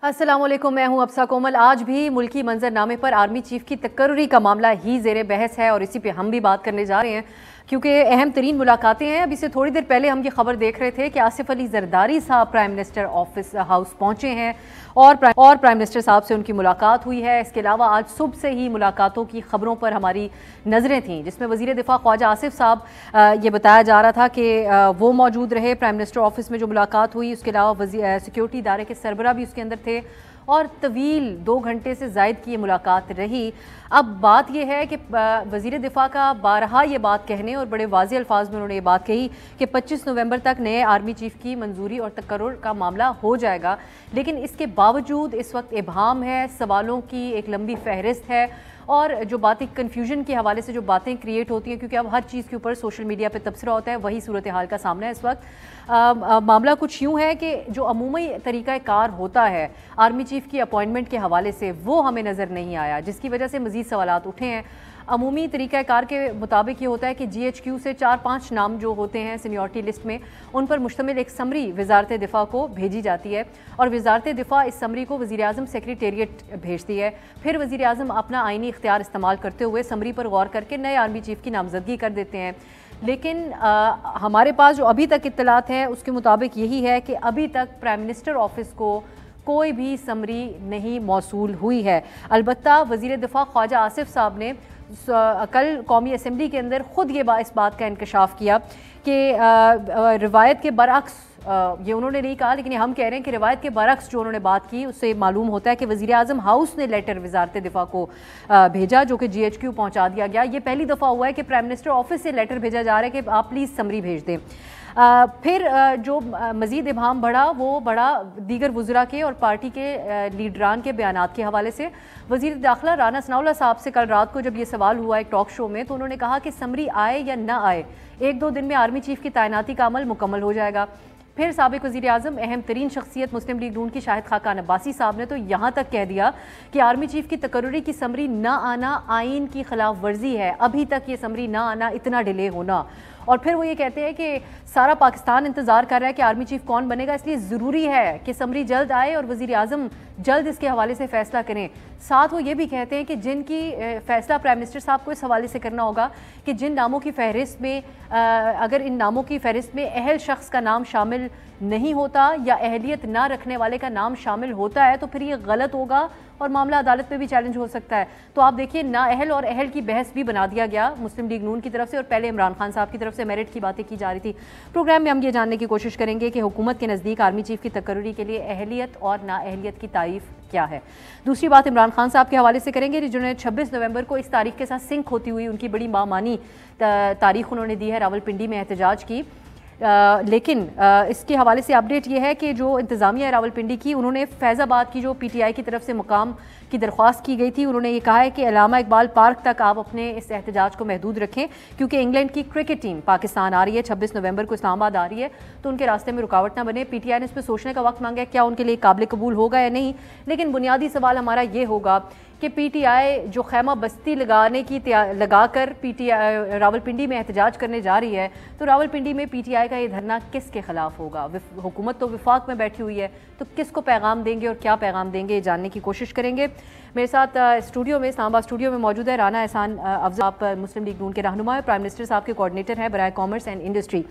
अस्सलाम वालेकुम, मैं हूं अब्सा कोमल। आज भी मुल्की मंजरनामे पर आर्मी चीफ की तकर्रुरी का मामला ही ज़ेरे बहस है और इसी पे हम भी बात करने जा रहे हैं क्योंकि अहम तरीन मुलाकातें हैं। अभी से थोड़ी देर पहले हम ये खबर देख रहे थे कि आसिफ अली जरदारी साहब प्राइम मिनिस्टर ऑफिस हाउस पहुंचे हैं और प्राइम मिनिस्टर साहब से उनकी मुलाकात हुई है। इसके अलावा आज सुबह से ही मुलाकातों की खबरों पर हमारी नज़रें थीं, जिसमें वज़ीर दिफा ख्वाजा आसिफ साहब ये बताया जा रहा था कि वो मौजूद रहे प्राइम मिनिस्टर ऑफिस में जो मुलाकात हुई। उसके अलावा सिक्योरिटी इदारे के सरबरा भी उसके अंदर थे और तवील 2 घंटे से ज़ायद की ये मुलाकात रही। अब बात यह है कि वज़ीर दिफा का बारहा ये बात कहने और बड़े वाज़ेह अल्फाज में उन्होंने ये बात कही कि 25 नवंबर तक नए आर्मी चीफ की मंजूरी और तकर्रुर का मामला हो जाएगा, लेकिन इसके बावजूद इस वक्त इबहाम है, सवालों की एक लंबी फहरिस्त है और जो बातें कन्फ्यूजन के हवाले से जो बातें क्रिएट होती हैं, क्योंकि अब हर चीज़ के ऊपर सोशल मीडिया पे तबसरा होता है, वही सूरत हाल का सामना है इस वक्त। मामला कुछ यूँ है कि जो अमूमी तरीक़ा कार होता है आर्मी चीफ की अपॉइंटमेंट के हवाले से वो हमें नज़र नहीं आया, जिसकी वजह से मज़ीद सवालात उठे हैं। अमूमी तरीक़ाकार के मुताबिक ये होता है कि GHQ से 4-5 नाम जो होते हैं सीनियरिटी लिस्ट में, उन पर मुश्तमिल एक समरी वज़ारत दिफा को भेजी जाती है और वज़ारत दिफा इस समरी को वज़ीर आज़म सेक्रेटेरिएट भेजती है। फिर वज़ीर आज़म अपना आइनी इख्तियार इस्तेमाल करते हुए समरी पर गौर करके नए आर्मी चीफ की नामजदगी कर देते हैं। लेकिन हमारे पास जो अभी तक इत्तलात हैं उसके मुताबिक यही है कि अभी तक प्राइम मिनिस्टर ऑफिस को कोई भी समरी नहीं मौसूल हुई है। अलबत्ता वज़ीर दिफा ख्वाजा आसिफ साहब ने कल कौमी असम्बली के अंदर ख़ुद ये इस बात का इंकशाफ किया कि रिवायत के बरअक्स, ये उन्होंने नहीं कहा लेकिन हम कह रहे हैं कि रिवायत के बरअक्स जो उन्होंने बात की उससे मालूम होता है कि वज़ीर आज़म हाउस ने लेटर वज़ारत दिफा को भेजा जो कि GHQ पहुंचा दिया गया। ये पहली दफ़ा हुआ है कि प्राइम मिनिस्टर ऑफिस से लेटर भेजा जा रहा है कि आप प्लीज़ समरी भेज दें। फिर जो मज़ीद इबहाम बढ़ा वो बढ़ा दीगर वज़रा के और पार्टी के लीडरान के बयानात के हवाले से। वज़ीर दाखिला राना सनाउल्लाह साहब से कल रात को जब ये सवाल हुआ एक टॉक शो में, तो उन्होंने कहा कि समरी आए या ना आए 1-2 दिन में आर्मी चीफ की तैनाती का अमल मुकम्मल हो जाएगा। फिर साबिक़ वज़ीर आज़म अहम तरीन शख्सियत मुस्लिम लीग नून की शाहिद खाकान अब्बासी साहब ने तो यहाँ तक कह दिया कि आर्मी चीफ की तकर्रुरी की समरी ना आना आइन की खिलाफ वर्जी है। अभी तक ये समरी ना आना, इतना डिले होना, और फिर वो ये कहते हैं कि सारा पाकिस्तान इंतज़ार कर रहा है कि आर्मी चीफ कौन बनेगा, इसलिए ज़रूरी है कि समरी जल्द आए और वज़ीर आज़म जल्द इसके हवाले से फ़ैसला करें। साथ वो ये भी कहते हैं कि जिनकी फ़ैसला प्राइम मिनिस्टर साहब को इस हवाले से करना होगा कि जिन नामों की फ़हरिस्त में अगर इन नामों की फ़हरिस्त में अहल शख्स का नाम शामिल नहीं होता या अहलियत ना रखने वाले का नाम शामिल होता है तो फिर ये गलत होगा और मामला अदालत में भी चैलेंज हो सकता है। तो आप देखिए, ना अहल और अहल की बहस भी बना दिया गया मुस्लिम लीग नून की तरफ से और पहले इमरान खान साहब की तरफ से मेरिट की बातें की जा रही थी। प्रोग्राम में हम ये जानने की कोशिश करेंगे कि हुकूमत के नज़दीक आर्मी चीफ की तकर्रुरी के लिए अहलियत और ना अहलियत की तारीफ क्या है। दूसरी बात इमरान खान साहब के हवाले से करेंगे जिन्होंने 26 नवंबर को इस तारीख के साथ सिंक होती हुई उनकी बड़ी मामानी तारीख उन्होंने दी है, रावलपिंडी में एहतजाज की। लेकिन इसके हवाले से अपडेट ये है कि जो इंतज़ामिया है रावलपिंडी की, उन्होंने फैज़ाबाद की जो PTI की तरफ से मुकाम की दरख्वास्त की गई थी, उन्होंने ये कहा है कि अल्लामा इकबाल पार्क तक आप अपने इस एहतजाज को महदूद रखें क्योंकि इंग्लैंड की क्रिकेट टीम पाकिस्तान आ रही है, 26 नवंबर को इस्लामाबाद आ रही है, तो उनके रास्ते में रुकावट ना बने। PTI ने इस पर सोचने का वक्त मांगा है क्या उनके लिए काबिल कबूल होगा या नहीं, लेकिन बुनियादी सवाल हमारा ये होगा कि PTI जो खैमा बस्ती लगाकर PTI रावलपिंडी में एहतजाज करने जा रही है, तो रावलपिंडी में PTI का ये धरना किसके खिलाफ होगा? हुकूमत तो विफाक में बैठी हुई है, तो किसको पैगाम देंगे और क्या पैगाम देंगे, ये जानने की कोशिश करेंगे। मेरे साथ स्टूडियो में, इस्लामाबाद स्टूडियो में मौजूद है राना एहसान अफजल, आप मुस्लिम लीग नून के रहनुमा है, प्राइम मिनिस्टर साहब के कोऑर्डिनेटर हैं बराए कॉमर्स एंड इंडस्ट्री।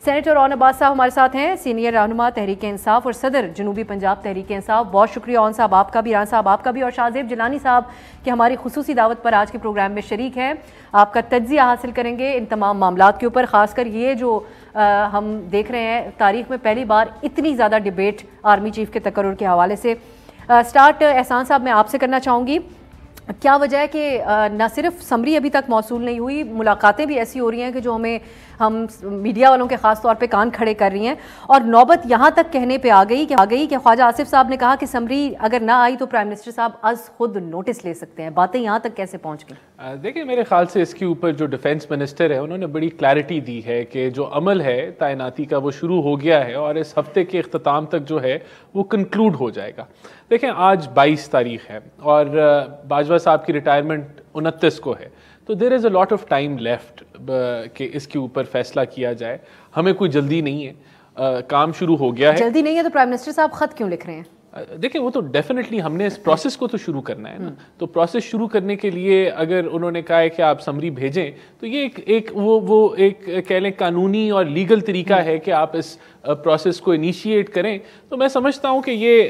सेनेटर रौन अब्बास साहब हमारे साथ हैं, सीनियर रहनुमा तहरीक इंसाफ और सदर जनूबी पंजाब तहरीक इंसाफ। बहुत शुक्रिया रौन साहब आपका भी, राना साहब आपका भी, और शाहजेब जिलानी साहब कि हमारी खुसूसी दावत पर आज के प्रोग्राम में शरीक हैं। आपका तज्जिया हासिल करेंगे इन तमाम मामलात के ऊपर, ख़ासकर ये जो हम देख रहे हैं तारीख में पहली बार इतनी ज़्यादा डिबेट आर्मी चीफ के तकर्रुर के हवाले से। स्टार्ट एहसान साहब मैं आपसे करना चाहूँगी, क्या वजह है कि न सिर्फ समरी अभी तक मौसूल नहीं हुई, मुलाकातें भी ऐसी हो रही हैं कि जो हम मीडिया वालों के ख़ास तौर पे कान खड़े कर रही हैं और नौबत यहाँ तक कहने पे आ गई कि ख्वाजा आसिफ साहब ने कहा कि समरी अगर ना आई तो प्राइम मिनिस्टर साहब अज खुद नोटिस ले सकते हैं। बातें यहाँ तक कैसे पहुँच गई? देखिए, मेरे ख्याल से इसके ऊपर जो डिफेंस मिनिस्टर है उन्होंने बड़ी क्लैरिटी दी है कि जो अमल है तैनाती का वो शुरू हो गया है और इस हफ्ते के अख्ताम तक जो है वो कंक्लूड हो जाएगा। देखें, आज 22 तारीख है और बाजवा साहब की रिटायरमेंट 29 को है, तो there is a lot of time left कि इसके ऊपर फैसला किया जाए। हमें कोई जल्दी नहीं है, काम शुरू हो गया है। जल्दी नहीं है तो प्राइम मिनिस्टर साहब खत क्यों लिख रहे हैं? देखिए वो तो डेफिनेटली हमने इस प्रोसेस को तो शुरू करना है ना। तो प्रोसेस शुरू करने के लिए अगर उन्होंने कहा है कि आप समरी भेजें, तो ये एक कह लें कानूनी और लीगल तरीका है कि आप इस प्रोसेस को इनिशिएट करें। तो मैं समझता हूं कि ये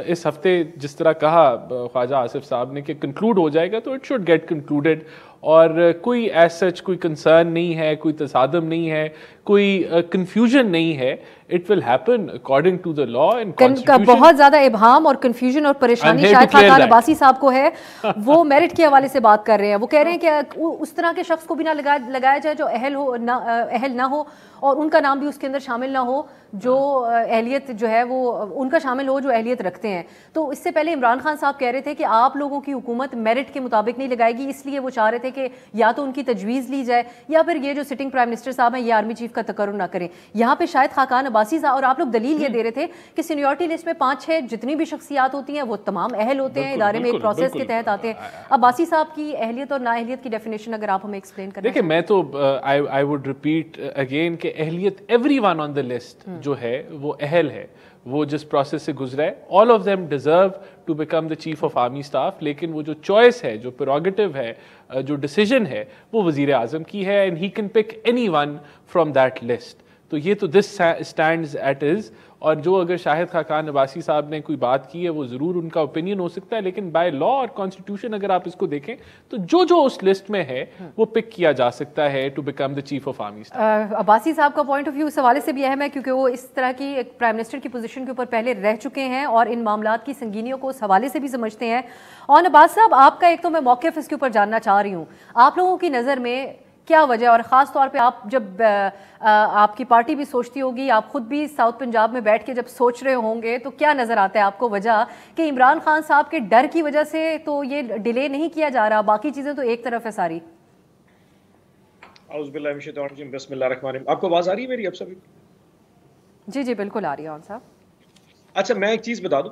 इस हफ्ते जिस तरह कहा ख्वाजा आसिफ साहब ने कि कंक्लूड हो जाएगा, तो इट शुड गेट कंक्लूडेड। और कोई एज सच कोई कंसर्न नहीं है, कोई तसादम नहीं है, कोई कंफ्यूजन नहीं है। It will happen according to the law and constitution. बहुत ज्यादा इबाम और कंफ्यूजन और परेशानी शायद खान अब्बासी साहब को है। वो मेरिट के हवाले से बात कर रहे हैं। वो कह रहे हैं कि उस तरह के शख्स को भी ना लगाया जाए जो अहल ना हो और उनका नाम भी उसके अंदर शामिल ना हो जो अहलियत जो है वो उनका शामिल हो जो अहलियत रखते हैं। तो इससे पहले इमरान खान साहब कह रहे थे कि आप लोगों की हुकूमत मेरिट के मुताबिक नहीं लगाएगी, इसलिए वो चाह रहे थे कि या तो उनकी तजवीज़ ली जाए या फिर ये जो सिटिंग प्राइम मिनिस्टर साहब हैं ये आर्मी चीफ का तकर्रुर ना करें। यहाँ पे शायद खाकान अब्बासी साहब और आप लोग दलील ये दे रहे थे कि सीनियरिटी लिस्ट में 5-6 जितनी भी शख्सियात होती हैं वो तमाम अहल होते हैं, इदारे में एक प्रोसेस के तहत आते हैं। अब्बासी साहब की अहलियत और नाअहलियत की डेफिनेशन अगर आप हमें एक्सप्लेन करें। देखिए मैं तो आई वुड रिपीट अगेन कि अहलियत एवरीवन ऑन द लिस्ट जो है वो अहल है, वो जिस प्रोसेस से गुजरा है। All of them deserve to become the chief of army staff, लेकिन वो जो चॉइस है, जो प्रेरोगेटिव है, जो डिसीजन है, वो वजीर आजम की है and he can pick anyone from that list. तो ये तो दिस स्टैंड्स एट इज। और जो अगर शाहिद खाकान अब्बासी साहब ने कोई बात की है वो ज़रूर उनका ओपिनियन हो सकता है, लेकिन बाय लॉ और कॉन्स्टिट्यूशन अगर आप इसको देखें तो जो जो उस लिस्ट में है वो पिक किया जा सकता है to become the chief of army staff. Abbasi साहब का पॉइंट ऑफ व्यू इस हवाले से भी अहम है क्योंकि वो इस तरह की एक प्राइम मिनिस्टर की पोजीशन के ऊपर पहले रह चुके हैं और इन मामलात की संगीनियों को उस हवाले से भी समझते हैं। और अब्बास साहब आपका एक तो मैं मौक़िफ़ इसके ऊपर जानना चाह रही हूँ, आप लोगों की नज़र में क्या वजह, और ख़ास तौर पे आप जब आपकी पार्टी भी सोचती होगी, आप खुद भी साउथ पंजाब में बैठ के जब सोच रहे होंगे, तो क्या नज़र आता है आपको वजह कि इमरान खान साहब के डर की वजह से तो ये डिले नहीं किया जा रहा, बाकी चीज़ें तो एक तरफ है सारी। आपको आवाज़ आ रही है मेरी अब सभी? जी जी बिल्कुल आ रही है साहब। अच्छा मैं एक चीज़ बता दूं,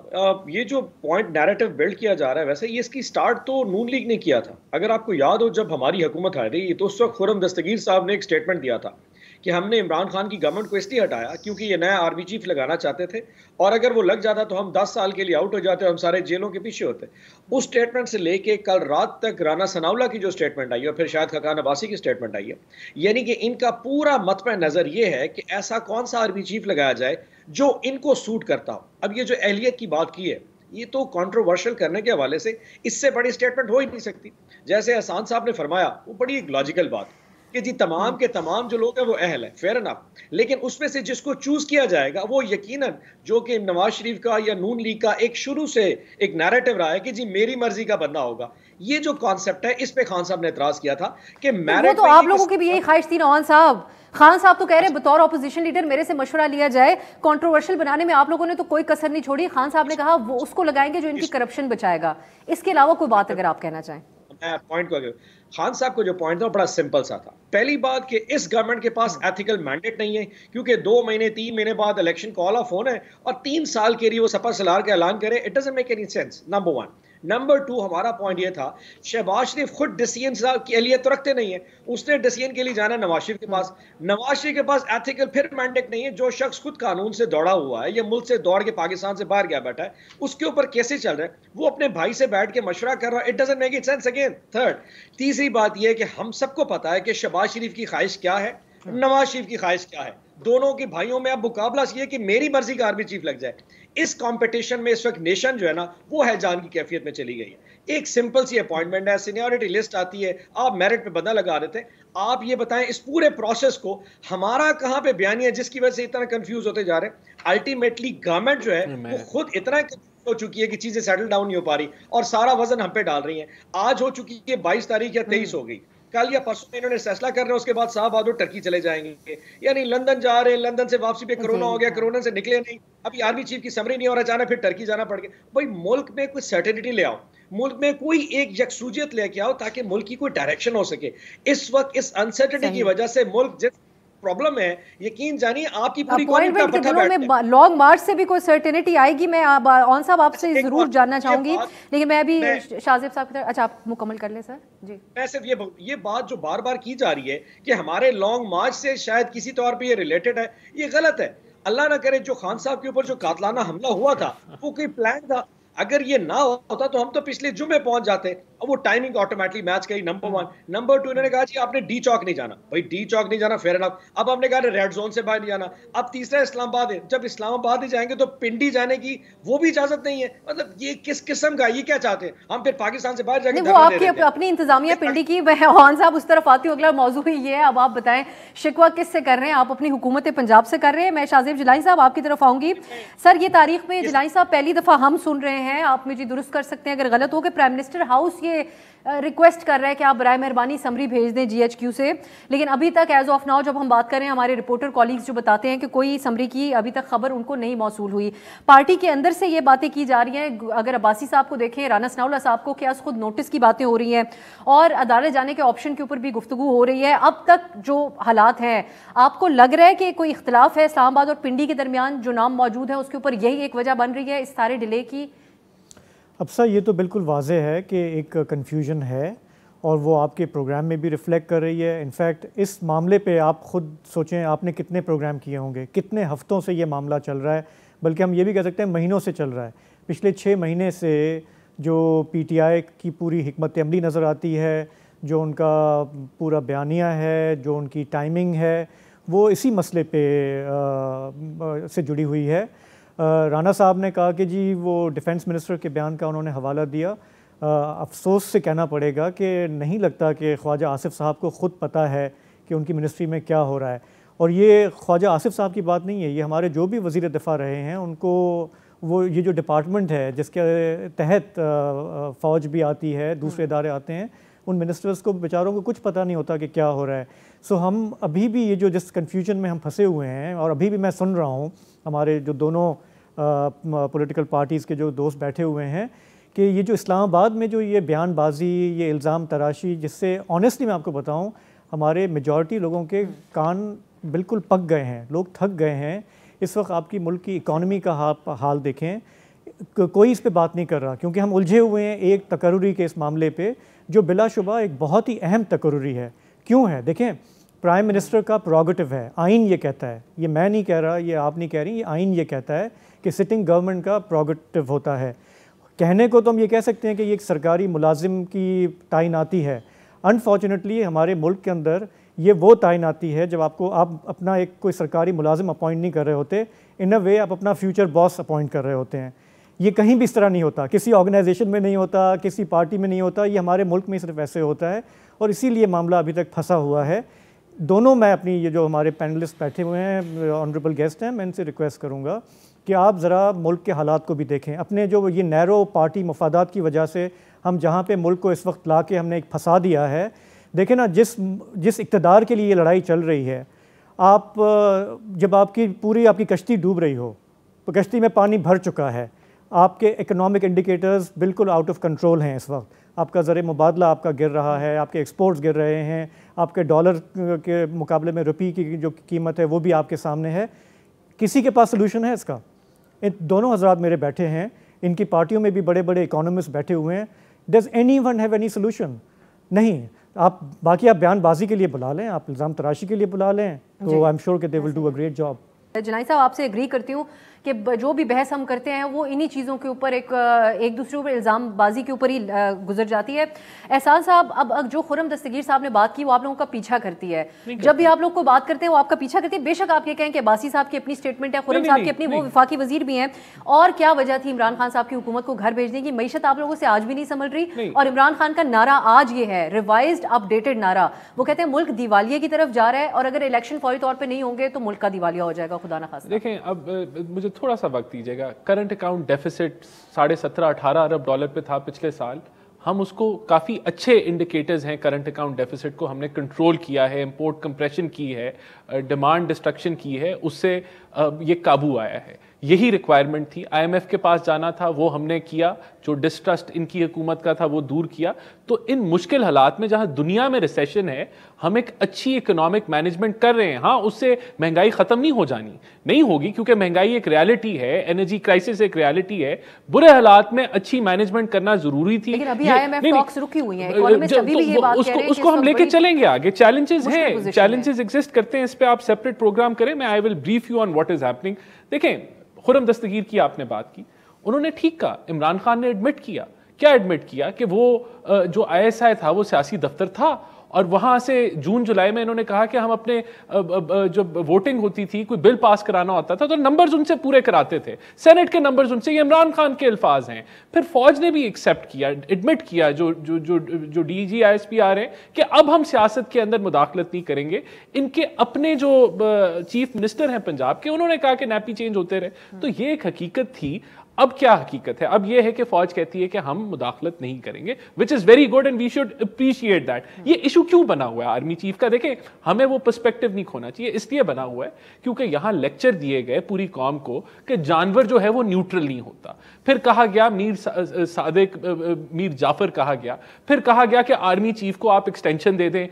ये जो पॉइंट नैरेटिव बिल्ड किया जा रहा है वैसे ये इसकी स्टार्ट तो नून लीग ने किया था। अगर आपको याद हो जब हमारी हुकूमत आ रही तो उस वक्त खुर्रम दस्तगीर साहब ने एक स्टेटमेंट दिया था कि हमने इमरान खान की गवर्नमेंट को इसलिए हटाया क्योंकि ये नया आर्मी चीफ लगाना चाहते थे और अगर वो लग जाता तो हम 10 साल के लिए आउट हो जाते, हम सारे जेलों के पीछे होते। उस स्टेटमेंट से लेके कल रात तक राना सनाउल्लाह की जो स्टेटमेंट आई है और फिर शायद खाकान अब्बासी की स्टेटमेंट आई है, यानी कि इनका पूरा मतपे नज़र ये है कि ऐसा कौन सा आर्मी चीफ लगाया जाए जो इनको सूट करता हो। अब ये जो अहलियत की बात की है ये तो कंट्रोवर्शियल करने के हवाले से इससे बड़ी स्टेटमेंट हो ही नहीं सकती। जैसे एहसान साहब ने फरमाया वो बड़ी एक लॉजिकल बात कि जी तमाम के तमाम जो लोग हैं वो अहल है, फेयर एनफ, लेकिन उसमें से जिसको चूज किया जाएगा वो यकीनन जो कि नवाज शरीफ का या नून लीग का एक शुरू से एक नैरेटिव रहा है कि जी मेरी मर्जी का बंदा होगा। ये जो कॉन्सेप्ट है इस पे खान साहब ने एतराज किया था कि वो तो आप लोगों की भी यही ख्वाहिश थी नवाज साहब। खान साहब तो कह रहे हैं बतौर ऑपोजिशन लीडर मेरे से मशवरा लिया जाए, कंट्रोवर्शियल बनाने में आप लोगों ने तो कोई कसर नहीं छोड़ी। खान साहब ने कहा वो उसको लगाएंगे जो इनकी करप्शन बचाएगा। इसके अलावा कोई बात अगर आप कहना चाहें। पॉइंट को खान साहब को जो पॉइंट था बड़ा सिंपल सा था। पहली बात कि इस गवर्नमेंट के पास एथिकल मैंडेट नहीं है क्योंकि 2 महीने 3 महीने बाद इलेक्शन कॉल ऑफ होना है और 3 साल के लिए वो सपा सलार का ऐलान करे। It doesn't make any sense, number 1। Number 2 हमारा पॉइंट ये था शहबाज शरीफ खुद डिसीजन की अहलियत तो रखते नहीं है, उसने डिसीजन के लिए जाना नवाज शरीफ के पास। नवाज शरीफ के पास एथिकल फिर मैंडेट नहीं है। जो शख्स खुद कानून से दौड़ा हुआ है या मुल्क से दौड़ के पाकिस्तान से बाहर गया बैठा है उसके ऊपर कैसे चल रहा है, वो अपने भाई से बैठ के मशवरा कर रहा है। It doesn't make it sense again. Third, तीसरी बात यह है कि हम सबको पता है कि शहबाज शरीफ की ख्वाहिश क्या है, नवाज शरीफ की ख्वाहिश क्या है। दोनों के भाइयों में अब मुकाबला ये है कि मेरी मर्जी का आर्मी चीफ लग जाए। इस कंपटीशन में इस वक्त नेशन जो है ना वो है जान की कैफियत में चली गई है। एक सिंपल सी अपॉइंटमेंट है, सीनियरिटी लिस्ट आती है, आप मेरिट पे बंदा लगा देते हैं। आप ये बताएं इस पूरे प्रोसेस को हमारा कहां पे बयानी है जिसकी वजह से इतना कंफ्यूज होते जा रहे हैं। अल्टीमेटली गवर्नमेंट जो है वो खुद इतना हो चुकी है कि चीजें सेटल डाउन नहीं हो पा रही और सारा वजन हम पे डाल रही है। आज हो चुकी है 22 तारीख या 23 हो गई, कल या परसों में इन्होंने फैसला कर रहे हैं, उसके बाद साहब आदो टर्की चले जाएंगे, यानी लंदन जा रहे हैं, लंदन से वापसी पे कोरोना हो गया, कोरोना से निकले नहीं, अभी आर्मी चीफ की समरी नहीं हो रहा, अचानक फिर टर्की जाना पड़ गया। भाई मुल्क में कोई सर्टेनिटी ले आओ, मुल्क में कोई एक यकसूजियत लेके आओ ताकि मुल्क की कोई डायरेक्शन हो सके। इस वक्त इस अनसर्टेनिटी की वजह से मुल्क जिस प्रॉब्लम है, यकीन जानिए आपकी पूरी अपॉइंटमेंट के दिनों में लॉन्ग मार्च से भी कोई सर्टेनिटी आएगी। मैं ऑन साहब आपसे जरूर जानना चाहूंगी, लेकिन मैं अभी शाहजेब साहब की तरफ। अच्छा आप मुकम्मल कर ले सर जी। मैं सिर्फ ये बात जो बार बार की जा रही है कि हमारे लॉन्ग मार्च से शायद किसी तौर पे ये रिलेटेड है, ये गलत है। अल्लाह ना करे जो खान साहब के ऊपर जो कातलाना हमला हुआ था वो कोई प्लान था। अगर ये ना होता तो हम तो पिछले जुम्मे पहुंच जाते। अब वो टाइमिंग ऑटोमेटिकली मैच करी, नंबर 1। नंबर 2, इन्होंने कहा जी आपने डी चौक नहीं जाना। भाई डी चौक नहीं जाना, फेयर एनफ। अब हमने कहा रेड जोन से बाहर नहीं जाना। अब तीसरा इस्लामाबाद है, जब इस्लामाबाद ही जाएंगे तो पिंडी जाने की वो भी इजाजत नहीं है। मतलब ये किस किस्म का, ये क्या चाहते हैं हम फिर पाकिस्तान से बाहर जाके? वो आपकी अपनी इंतजामिया पिंडी की। खान साहब उस तरफ आती हूँ, अगला मौजू ही ये है। अब आप बताएं शिकवा किससे कर रहे हैं? आप अपनी हुकूमत पंजाब से कर रहे हैं। मैं शाहजेब जिलानी साहब आपकी तरफ आऊंगी। सर ये तारीख में जिलानी साहब पहली दफा हम सुन रहे हैं, आप मुझे दुरुस्त कर सकते हैं अगर गलत हो, कि प्राइम मिनिस्टर हाउस ये रिक्वेस्ट कर रहा है कि आप बराए मेहरबानी समरी भेज दें GHQ से। लेकिन अभी तक एज ऑफ नाउ जब हम बात करें, हमारे रिपोर्टर कॉलीग्स जो बताते हैं कि कोई समरी की अभी तक खबर उनको नहीं मौसूल हुई। पार्टी के अंदर से ये बातें की जा रही हैं। अगर अब्बासी साहब को देखें, राना सनाउल्लाह साहब को क्या खुद नोटिस की बातें हो रही हैं और अदालत जाने के ऑप्शन के ऊपर भी गुफ्तगू हो रही है। अब तक जो हालात हैं, आपको लग रहा है कि कोई इख्तलाफ है इस्लामाबाद और पिंडी के दरमियान, जो नाम मौजूद है उसके ऊपर यही एक वजह बन रही है इस सारे डिले की? अब सर ये तो बिल्कुल वाज़ेह है कि एक कन्फ्यूजन है और वो आपके प्रोग्राम में भी रिफ़्लेक्ट कर रही है। इनफैक्ट इस मामले पे आप ख़ुद सोचें, आपने कितने प्रोग्राम किए होंगे, कितने हफ़्तों से ये मामला चल रहा है, बल्कि हम ये भी कह सकते हैं महीनों से चल रहा है। पिछले 6 महीने से जो PTI की पूरी हिकमत अमली नज़र आती है, जो उनका पूरा बयानिया है, जो उनकी टाइमिंग है, वो इसी मसले पे से जुड़ी हुई है। राना साहब ने कहा कि जी वो डिफेंस मिनिस्टर के बयान का उन्होंने हवाला दिया। अफसोस से कहना पड़ेगा कि नहीं लगता कि ख्वाजा आसिफ साहब को ख़ुद पता है कि उनकी मिनिस्ट्री में क्या हो रहा है। और ये ख्वाजा आसिफ साहब की बात नहीं है, ये हमारे जो भी वज़ीर दिफा रहे हैं उनको वो ये जो डिपार्टमेंट है जिसके तहत फ़ौज भी आती है, दूसरे इदारे आते हैं, उन मिनिस्टर्स को बेचारों को कुछ पता नहीं होता कि क्या हो रहा है। सो हम अभी भी ये जो जिस कन्फ्यूजन में हम फंसे हुए हैं, और अभी भी मैं सुन रहा हूँ हमारे जो दोनों पॉलिटिकल पार्टीज़ के जो दोस्त बैठे हुए हैं कि ये जो इस्लामाबाद में जो ये बयानबाजी, ये इल्ज़ाम तराशी, जिससे ऑनेस्टली मैं आपको बताऊं हमारे मेजॉरिटी लोगों के कान बिल्कुल पक गए हैं, लोग थक गए हैं। इस वक्त आपकी मुल्क की इकॉनमी का हाल देखें, कोई इस पे बात नहीं कर रहा क्योंकि हम उलझे हुए हैं एक तकर्रुरी के इस मामले पे, जो बिलाशुबा एक बहुत ही अहम तकर्रुरी है। क्यों है? देखें, प्राइम मिनिस्टर का प्रोगेटिव है, आइन ये कहता है, ये मैं नहीं कह रहा, ये आप नहीं कह रही, ये आइन ये कहता है कि सिटिंग गवर्नमेंट का प्रोगेटिव होता है। कहने को तो हम ये कह सकते हैं कि ये एक सरकारी मुलाजिम की तैनाती है। अनफॉर्चुनेटली हमारे मुल्क के अंदर ये वो तैनाती है जब आप अपना एक कोई सरकारी मुलाजिम अपॉइंट नहीं कर रहे होते, इन अ वे आप अपना फ्यूचर बॉस अपॉइंट कर रहे होते हैं। ये कहीं भी इस तरह नहीं होता, किसी ऑर्गेनाइजेशन में नहीं होता, किसी पार्टी में नहीं होता, ये हमारे मुल्क में सिर्फ ऐसे होता है और इसीलिए मामला अभी तक फंसा हुआ है। दोनों, मैं अपनी ये जो हमारे पैनलिस्ट बैठे हुए हैं, ऑनरेबल गेस्ट हैं, मैं इनसे रिक्वेस्ट करूँगा कि आप ज़रा मुल्क के हालात को भी देखें। अपने जो ये नैरो पार्टी मफादात की वजह से हम जहाँ पे मुल्क को इस वक्त ला के हमने एक फंसा दिया है, देखें ना, जिस इक़्तिदार के लिए ये लड़ाई चल रही है, आप जब आपकी कश्ती डूब रही हो, तो कश्ती में पानी भर चुका है, आपके इकोनॉमिक इंडिकेटर्स बिल्कुल आउट ऑफ कंट्रोल हैं इस वक्त, आपका ज़र मुबादला आपका गिर रहा है, आपके एक्सपोर्ट्स गिर रहे हैं, आपके डॉलर के मुकाबले में रुपये की जो कीमत है वो भी आपके सामने है। किसी के पास सोल्यूशन है इसका? इन दोनों हजरात मेरे बैठे हैं, इनकी पार्टियों में भी बड़े बड़े इकोनॉमिस्ट बैठे हुए हैं। Does anyone have any solution? नहीं। आप बयानबाजी के लिए बुला लें, आप इल्ज़ाम तराशी के लिए बुला लें, तो आई एम श्योर कि they will do a great job. Jilani साहब, आपसे एग्री करती हूँ कि जो भी बहस हम करते हैं वो इन्हीं चीज़ों के ऊपर एक दूसरे ऊपर इल्ज़ाम बाजी के ऊपर ही गुजर जाती है। एहसान साहब, अब जो खुर्रम दस्तगीर साहब ने बात की वो आप लोगों का पीछा करती है, जब भी आप लोग को बात करते हैं वो आपका पीछा करती है। बेशक आप ये कहें कि अब्बासी साहब की अपनी स्टेटमेंट है, खुर्रम साहब की अपनी, वो वफाकी वजीर भी हैं, और क्या वजह थी इमरान खान साहब की हुकूमत को घर भेजने की? मईशत आप लोगों से आज भी नहीं संभल रही, और इमरान खान का नारा आज ये है, रिवाइज्ड अपडेटेड नारा, वो कहते हैं मुल्क दिवालिये की तरफ जा रहा है और अगर इलेक्शन फौरी तौर पर नहीं होंगे तो मुल्क का दिवालिया हो जाएगा, खुदा ना खास्ता। देखें, अब मुझे थोड़ा सा वक्त दीजिएगा। करंट अकाउंट डेफिसिट 17.5-18 अरब डॉलर पे था पिछले साल। हम उसको काफ़ी अच्छे इंडिकेटर्स हैं, करंट अकाउंट डेफिसिट को हमने कंट्रोल किया है, इंपोर्ट कंप्रेशन की है, डिमांड डिस्ट्रक्शन की है, उससे ये काबू आया है। यही रिक्वायरमेंट थी। IMF के पास जाना था, वो हमने किया, जो डिस्ट्रस्ट इनकी हुकूमत का था वो दूर किया। तो इन मुश्किल हालात में जहां दुनिया में रिसेशन है, हम एक अच्छी इकोनॉमिक मैनेजमेंट कर रहे हैं। हाँ, उससे महंगाई खत्म नहीं हो जानी, नहीं होगी, क्योंकि महंगाई एक रियलिटी है, एनर्जी क्राइसिस एक रियलिटी है। बुरे हालात में अच्छी मैनेजमेंट करना जरूरी थी। लेकिन अभी IMF टॉक्स रुकी हुई हैं, इकोनॉमिस्ट अभी भी ये बात कह रहे हैं कि उसको हम लेके चलेंगे आगे। चैलेंजेस हैं, चैलेंजेस एग्जिस्ट करते हैं, इस पे आप सेपरेट प्रोग्राम करें। मैं I will brief you on what is happening. देखें, खुर्रम दस्तगीर की आपने बात की, उन्होंने ठीक कहा, इमरान खान ने एडमिट किया। क्या एडमिट किया? कि वो जो ISI था वो सियासी दफ्तर था, और वहां से जून जुलाई में इन्होंने कहा कि हम अपने जब वोटिंग होती थी, कोई बिल पास कराना होता था, तो नंबर्स उनसे पूरे कराते थे, सेनेट के नंबर्स उनसे। ये इमरान खान के अल्फाज हैं। फिर फौज ने भी एक्सेप्ट किया, एडमिट किया, जो DG ISP आ रहे हैं, कि अब हम सियासत के अंदर मुदाखलत नहीं करेंगे। इनके अपने जो चीफ मिनिस्टर हैं पंजाब के, उन्होंने कहा कि नैपी चेंज होते रहे। तो ये एक हकीकत थी। अब क्या हकीकत है? अब यह है कि फौज कहती है कि हम मुदाखलत नहीं करेंगे, which is very good and we should appreciate that. ये इशू क्यों बना हुआ है आर्मी चीफ का? देखें, हमें वो पर्सपेक्टिव नहीं खोना चाहिए। इसलिए बना हुआ है क्योंकि यहां लेक्चर दिए गए पूरी कौम को कि जानवर जो है वो न्यूट्रल नहीं होता। फिर कहा गया मीर जाफर कहा गया, फिर कहा गया कि आर्मी चीफ को आप एक्सटेंशन दे दें,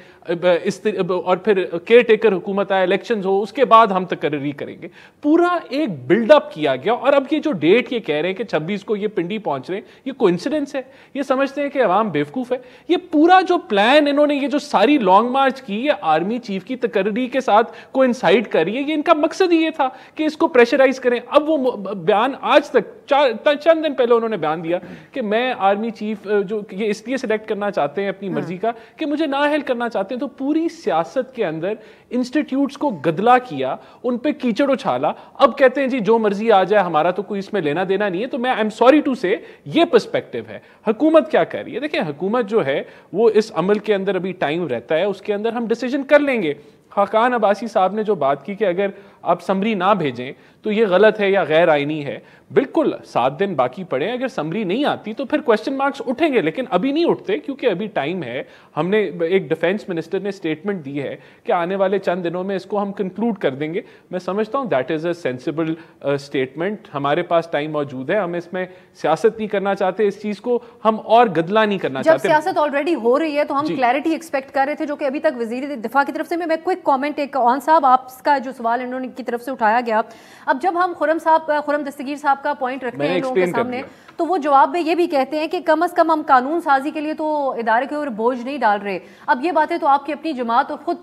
और फिर केयर टेकर हुकूमत आए, इलेक्शन हो, उसके बाद हम तकर्री करेंगे। पूरा एक बिल्डअप किया गया, और अब ये जो डेट ये कह रहे हैं कि 26 को ये पिंडी पहुंच रहे हैं, ये कोइंसिडेंस है? ये समझते हैं कि अवाम बेवकूफ है? ये पूरा जो प्लान इन्होंने, ये जो सारी लॉन्ग मार्च की, ये आर्मी चीफ की तकर्री के साथ कोइंसाइड कर रही है। ये इनका मकसद ही ये था कि इसको प्रेशराइज करें। अब वो बयान आज तक चंद दिन पहले उन्होंने बयान दिया कि मैं आर्मी चीफ जो ये इसलिए सिलेक्ट करना चाहते हैं अपनी मर्जी का कि मुझे नाअहल करना चाहते हैं। तो पूरी सियासत के अंदर इंस्टीट्यूट्स को गदला किया, उन पे कीचड़ उछाला। अब कहते हैं जी जो मर्जी आ जाए, हमारा तो कोई इसमें लेना देना नहीं है। तो मैं आई एम सॉरी टू से, ये पर्सपेक्टिव है। हुकूमत क्या कर रही है? देखिए, हुकूमत जो है वो इस अमल के अंदर अभी टाइम रहता है, उसके अंदर हम डिसीजन कर लेंगे। खाकान अब्बासी साहब ने जो बात की कि अगर आप समरी ना भेजें तो ये गलत है या गैर आईनी है, बिल्कुल 7 दिन बाकी पड़े, अगर समरी नहीं आती तो फिर क्वेश्चन मार्क्स उठेंगे, लेकिन अभी नहीं उठते क्योंकि अभी टाइम है। हमने एक डिफेंस मिनिस्टर ने स्टेटमेंट दी है कि आने वाले चंद दिनों में इसको हम कंक्लूड कर देंगे। मैं समझता हूं that is a sensible statement. हमारे पास टाइम मौजूद है, हम इसमें सियासत नहीं करना चाहते, इस चीज को हम और गदला नहीं करना चाहते। जब सियासत ऑलरेडी हो रही है तो हम क्लैरिटी एक्सपेक्ट कर रहे थे, जो कि अभी तक वजीर दिफा की तरफ से। मैं क्विक कॉमेंट, एक ऑन साहब आपका जो सवाल इन्होंने की तरफ से उठाया गया, अब जब हम खुर्रम दस्तगीर साहब का पॉइंट रखते हैं लोगों के सामने, तो वो जवाब में ये भी कहते हैं कि कम से कम हम कानून साजी के लिए तो इदारे के ऊपर बोझ नहीं डाल रहे। अब ये बातें तो आपकी अपनी जमात और खुद